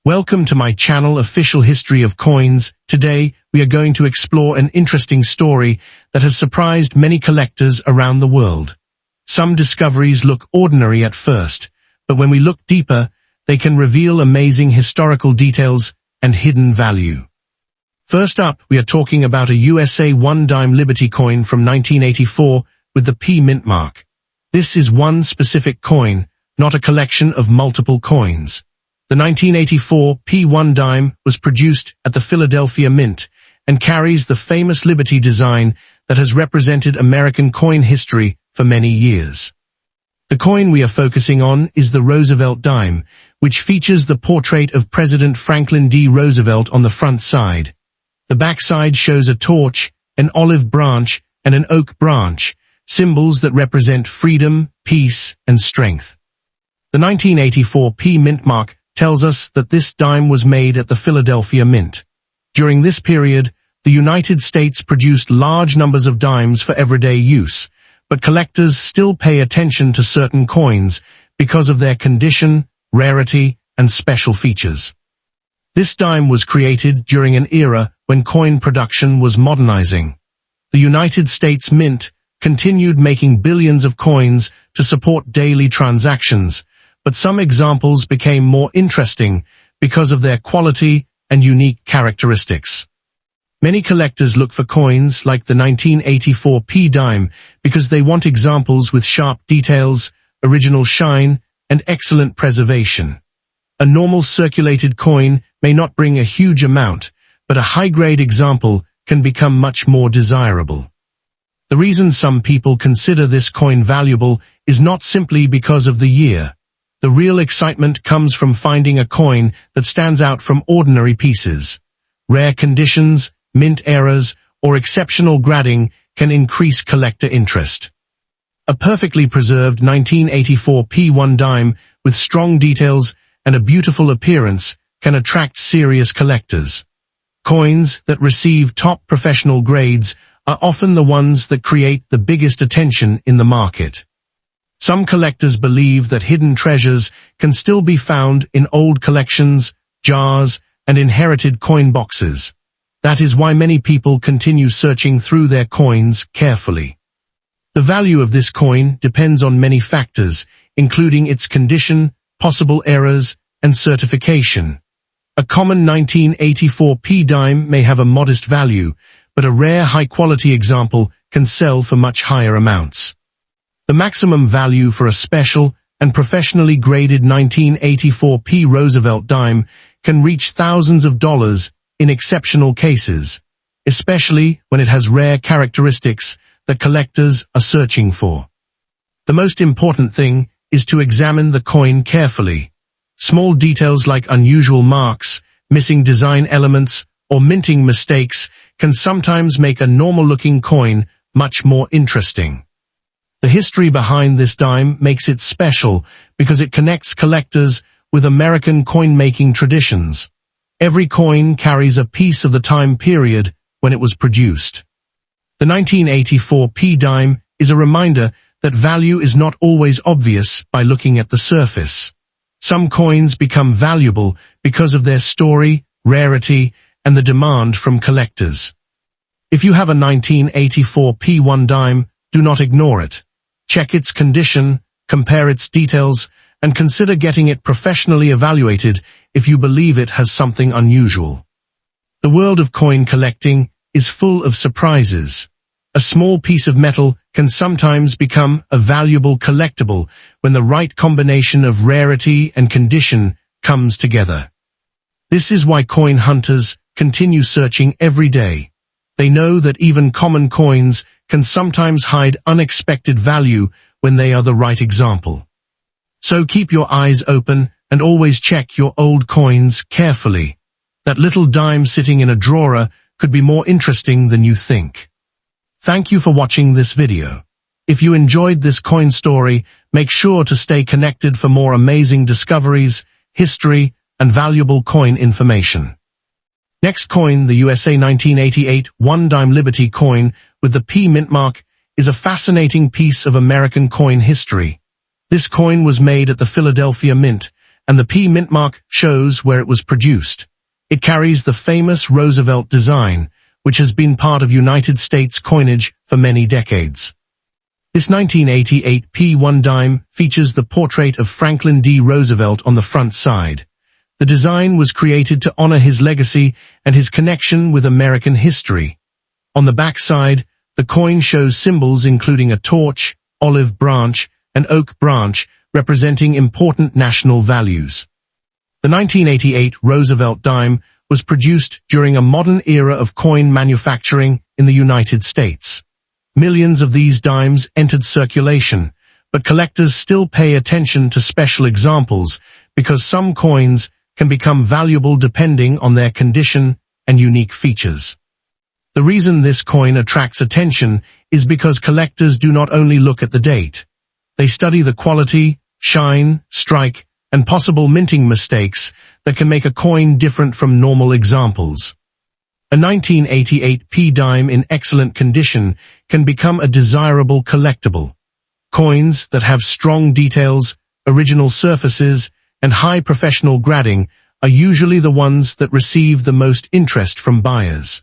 Welcome to my channel Official History of Coins. Today, we are going to explore an interesting story that has surprised many collectors around the world. Some discoveries look ordinary at first, but when we look deeper, they can reveal amazing historical details and hidden value. First up, we are talking about a USA One Dime Liberty coin from 1984 with the P mint mark. This is one specific coin, not a collection of multiple coins. The 1984 P1 dime was produced at the Philadelphia Mint and carries the famous Liberty design that has represented American coin history for many years. The coin we are focusing on is the Roosevelt dime, which features the portrait of President Franklin D. Roosevelt on the front side. The backside shows a torch, an olive branch, and an oak branch, symbols that represent freedom, peace, and strength. The 1984 P mint mark tells us that this dime was made at the Philadelphia Mint. During this period, the United States produced large numbers of dimes for everyday use, but collectors still pay attention to certain coins because of their condition, rarity, and special features. This dime was created during an era when coin production was modernizing. The United States Mint continued making billions of coins to support daily transactions, but some examples became more interesting because of their quality and unique characteristics. Many collectors look for coins like the 1984 P dime because they want examples with sharp details, original shine, and excellent preservation. A normal circulated coin may not bring a huge amount, but a high-grade example can become much more desirable. The reason some people consider this coin valuable is not simply because of the year. The real excitement comes from finding a coin that stands out from ordinary pieces. Rare conditions, mint errors, or exceptional grading can increase collector interest. A perfectly preserved 1984 P1 dime with strong details and a beautiful appearance can attract serious collectors. Coins that receive top professional grades are often the ones that create the biggest attention in the market. Some collectors believe that hidden treasures can still be found in old collections, jars, and inherited coin boxes. That is why many people continue searching through their coins carefully. The value of this coin depends on many factors, including its condition, possible errors, and certification. A common 1984 P dime may have a modest value, but a rare high-quality example can sell for much higher amounts. The maximum value for a special and professionally graded 1984 P Roosevelt dime can reach thousands of dollars in exceptional cases, especially when it has rare characteristics that collectors are searching for. The most important thing is to examine the coin carefully. Small details like unusual marks, missing design elements, or minting mistakes can sometimes make a normal-looking coin much more interesting. The history behind this dime makes it special because it connects collectors with American coin-making traditions. Every coin carries a piece of the time period when it was produced. The 1984 P dime is a reminder that value is not always obvious by looking at the surface. Some coins become valuable because of their story, rarity, and the demand from collectors. If you have a 1984 P1 dime, do not ignore it. Check its condition, compare its details, and consider getting it professionally evaluated if you believe it has something unusual. The world of coin collecting is full of surprises. A small piece of metal can sometimes become a valuable collectible when the right combination of rarity and condition comes together. This is why coin hunters continue searching every day. They know that even common coins can sometimes hide unexpected value when they are the right example. So keep your eyes open and always check your old coins carefully. That little dime sitting in a drawer could be more interesting than you think. Thank you for watching this video. If you enjoyed this coin story, make sure to stay connected for more amazing discoveries, history, and valuable coin information. Next coin, the USA 1988 One Dime Liberty coin with the P mint mark, is a fascinating piece of American coin history. This coin was made at the Philadelphia Mint and the P mint mark shows where it was produced. It carries the famous Roosevelt design, which has been part of United States coinage for many decades. This 1988 P1 dime features the portrait of Franklin D. Roosevelt on the front side. The design was created to honor his legacy and his connection with American history. On the back side, the coin shows symbols including a torch, olive branch, and oak branch, representing important national values. The 1988 Roosevelt dime was produced during a modern era of coin manufacturing in the United States. Millions of these dimes entered circulation, but collectors still pay attention to special examples because some coins can become valuable depending on their condition and unique features. The reason this coin attracts attention is because collectors do not only look at the date. They study the quality, shine, strike, and possible minting mistakes that can make a coin different from normal examples. A 1988 P dime in excellent condition can become a desirable collectible. Coins that have strong details, original surfaces, and high professional grading are usually the ones that receive the most interest from buyers.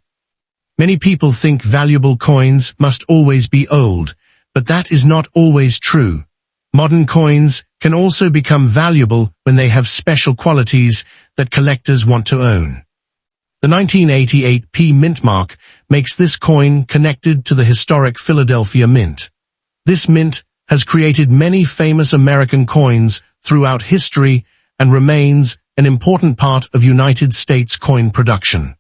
Many people think valuable coins must always be old, but that is not always true. Modern coins can also become valuable when they have special qualities that collectors want to own. The 1988 P mint mark makes this coin connected to the historic Philadelphia Mint. This mint has created many famous American coins throughout history and remains an important part of United States coin production.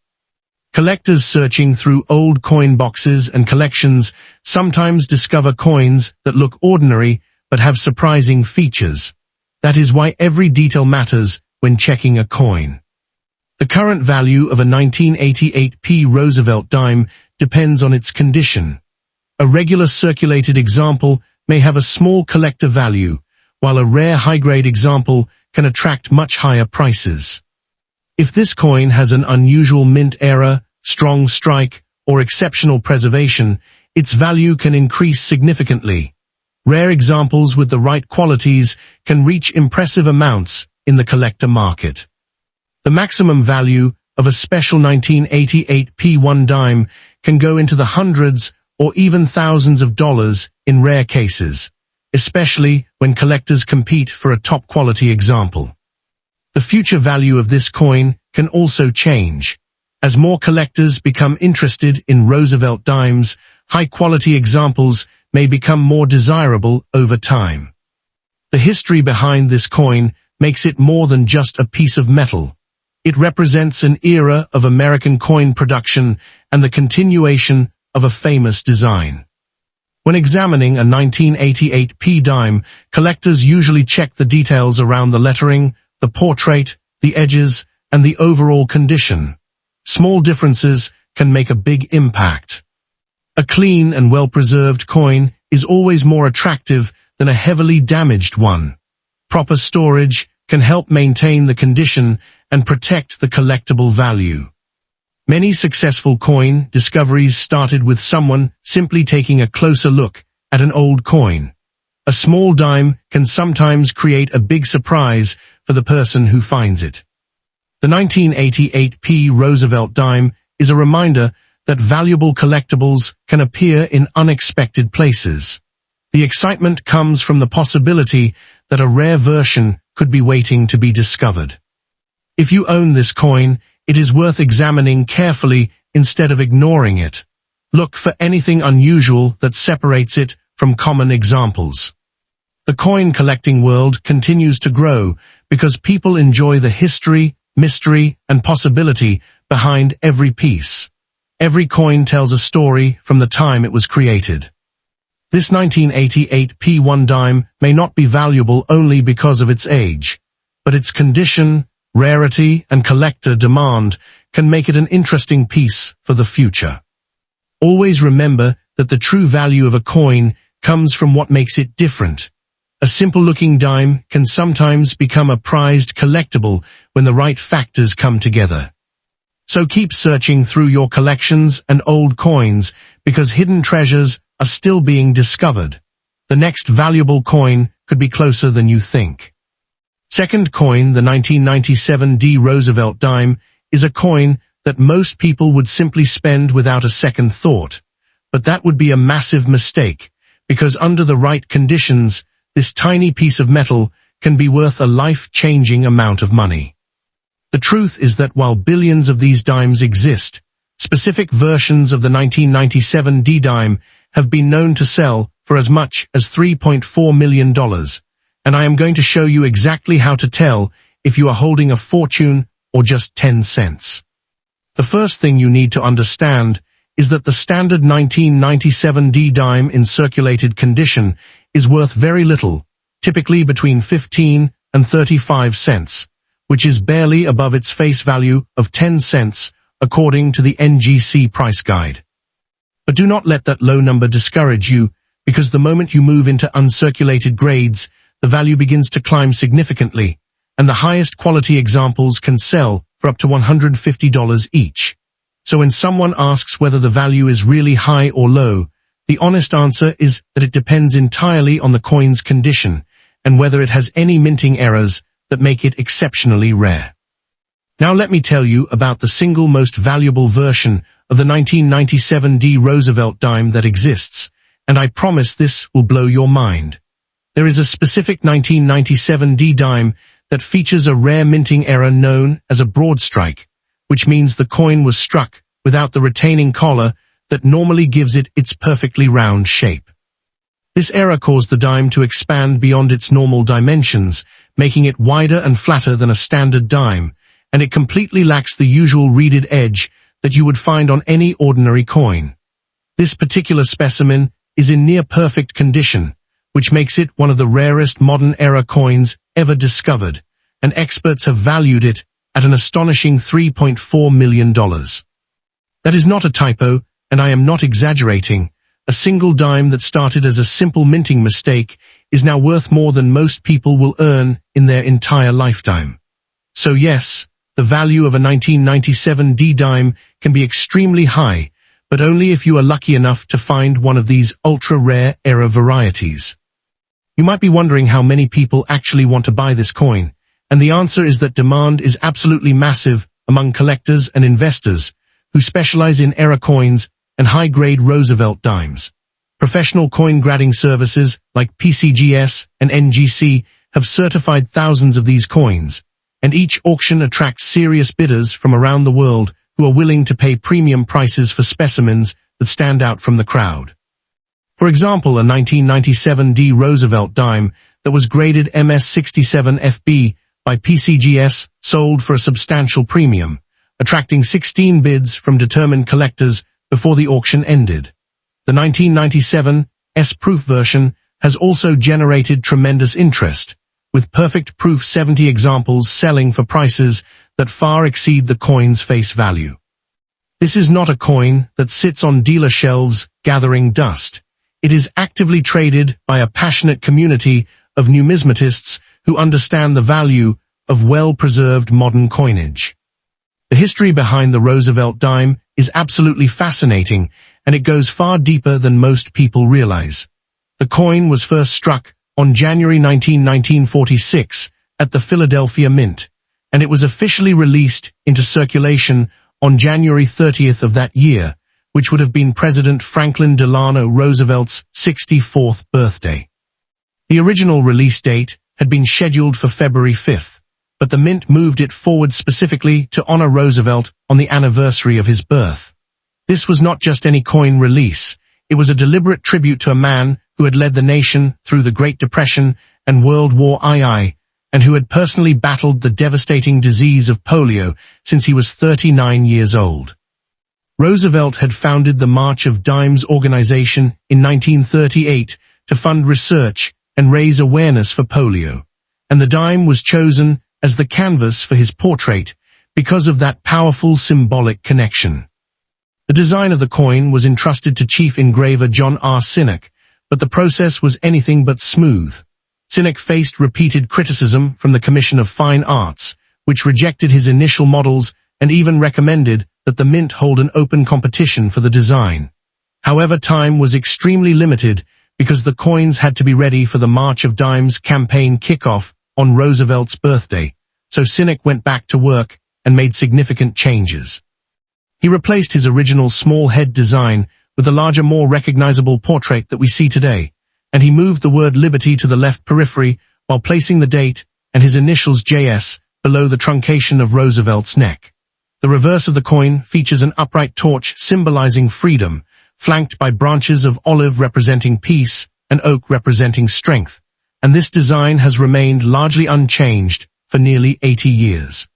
Collectors searching through old coin boxes and collections sometimes discover coins that look ordinary but have surprising features. That is why every detail matters when checking a coin. The current value of a 1988 P Roosevelt dime depends on its condition. A regular circulated example may have a small collector value, while a rare high-grade example can attract much higher prices. If this coin has an unusual mint era, strong strike, or exceptional preservation, its value can increase significantly. Rare examples with the right qualities can reach impressive amounts in the collector market. The maximum value of a special 1988 P1 dime can go into the hundreds or even thousands of dollars in rare cases, especially when collectors compete for a top-quality example. The future value of this coin can also change. As more collectors become interested in Roosevelt dimes, high-quality examples may become more desirable over time. The history behind this coin makes it more than just a piece of metal. It represents an era of American coin production and the continuation of a famous design. When examining a 1988 P dime, collectors usually check the details around the lettering, the portrait, the edges, and the overall condition. Small differences can make a big impact. A clean and well-preserved coin is always more attractive than a heavily damaged one. Proper storage can help maintain the condition and protect the collectible value. Many successful coin discoveries started with someone simply taking a closer look at an old coin. A small dime can sometimes create a big surprise for the person who finds it. The 1988 P Roosevelt dime is a reminder that valuable collectibles can appear in unexpected places. The excitement comes from the possibility that a rare version could be waiting to be discovered. If you own this coin, it is worth examining carefully instead of ignoring it. Look for anything unusual that separates it from common examples. The coin collecting world continues to grow because people enjoy the history, mystery, and possibility behind every piece. Every coin tells a story from the time it was created. This 1988 P1 dime may not be valuable only because of its age, but its condition, rarity, and collector demand can make it an interesting piece for the future. Always remember that the true value of a coin comes from what makes it different. A simple-looking dime can sometimes become a prized collectible when the right factors come together. So keep searching through your collections and old coins because hidden treasures are still being discovered. The next valuable coin could be closer than you think. Second coin, the 1997 D. Roosevelt dime, is a coin that most people would simply spend without a second thought. But that would be a massive mistake, because under the right conditions, this tiny piece of metal can be worth a life-changing amount of money. The truth is that while billions of these dimes exist, specific versions of the 1997 D dime have been known to sell for as much as $3.4 million, and I am going to show you exactly how to tell if you are holding a fortune or just 10 cents. The first thing you need to understand is that the standard 1997 D dime in circulated condition is worth very little, typically between 15 and 35 cents, which is barely above its face value of 10 cents, according to the NGC price guide. But do not let that low number discourage you, because the moment you move into uncirculated grades, the value begins to climb significantly, and the highest quality examples can sell for up to $150 each. So when someone asks whether the value is really high or low, the honest answer is that it depends entirely on the coin's condition and whether it has any minting errors that make it exceptionally rare. Now let me tell you about the single most valuable version of the 1997 D. Roosevelt dime that exists, and I promise this will blow your mind. There is a specific 1997 D dime that features a rare minting error known as a broad strike, which means the coin was struck without the retaining collar that normally gives it its perfectly round shape. This error caused the dime to expand beyond its normal dimensions, making it wider and flatter than a standard dime, and it completely lacks the usual reeded edge that you would find on any ordinary coin. This particular specimen is in near-perfect condition, which makes it one of the rarest modern-era coins ever discovered, and experts have valued it at an astonishing $3.4 million. That is not a typo, and I am not exaggerating. A single dime that started as a simple minting mistake is now worth more than most people will earn in their entire lifetime. So yes, the value of a 1997 D dime can be extremely high, but only if you are lucky enough to find one of these ultra-rare era varieties. You might be wondering how many people actually want to buy this coin, and the answer is that demand is absolutely massive among collectors and investors who specialize in era coins and high-grade Roosevelt dimes. Professional coin grading services like PCGS and NGC have certified thousands of these coins, and each auction attracts serious bidders from around the world who are willing to pay premium prices for specimens that stand out from the crowd. For example, a 1997 D. Roosevelt dime that was graded MS67FB by PCGS sold for a substantial premium, attracting 16 bids from determined collectors before the auction ended. The 1997 S-Proof version has also generated tremendous interest, with perfect proof 70 examples selling for prices that far exceed the coin's face value. This is not a coin that sits on dealer shelves gathering dust. It is actively traded by a passionate community of numismatists who understand the value of well-preserved modern coinage. The history behind the Roosevelt dime is absolutely fascinating, and it goes far deeper than most people realize. The coin was first struck on January 19, 1946 at the Philadelphia Mint, and it was officially released into circulation on January 30th of that year, which would have been President Franklin Delano Roosevelt's 64th birthday. The original release date had been scheduled for February 5th, but the Mint moved it forward specifically to honor Roosevelt on the anniversary of his birth. This was not just any coin release. It was a deliberate tribute to a man who had led the nation through the Great Depression and World War II, and who had personally battled the devastating disease of polio since he was 39 years old. Roosevelt had founded the March of Dimes organization in 1938 to fund research and raise awareness for polio, and the dime was chosen as the canvas for his portrait because of that powerful symbolic connection. The design of the coin was entrusted to chief engraver John R. Sinek, but the process was anything but smooth. Sinek faced repeated criticism from the Commission of Fine Arts, which rejected his initial models and even recommended that the Mint hold an open competition for the design. However, time was extremely limited because the coins had to be ready for the March of Dimes campaign kickoff on Roosevelt's birthday, so Cynic went back to work and made significant changes. He replaced his original small head design with the larger, more recognizable portrait that we see today, and he moved the word Liberty to the left periphery while placing the date and his initials JS below the truncation of Roosevelt's neck. The reverse of the coin features an upright torch symbolizing freedom, flanked by branches of olive representing peace and oak representing strength, and this design has remained largely unchanged for nearly 80 years.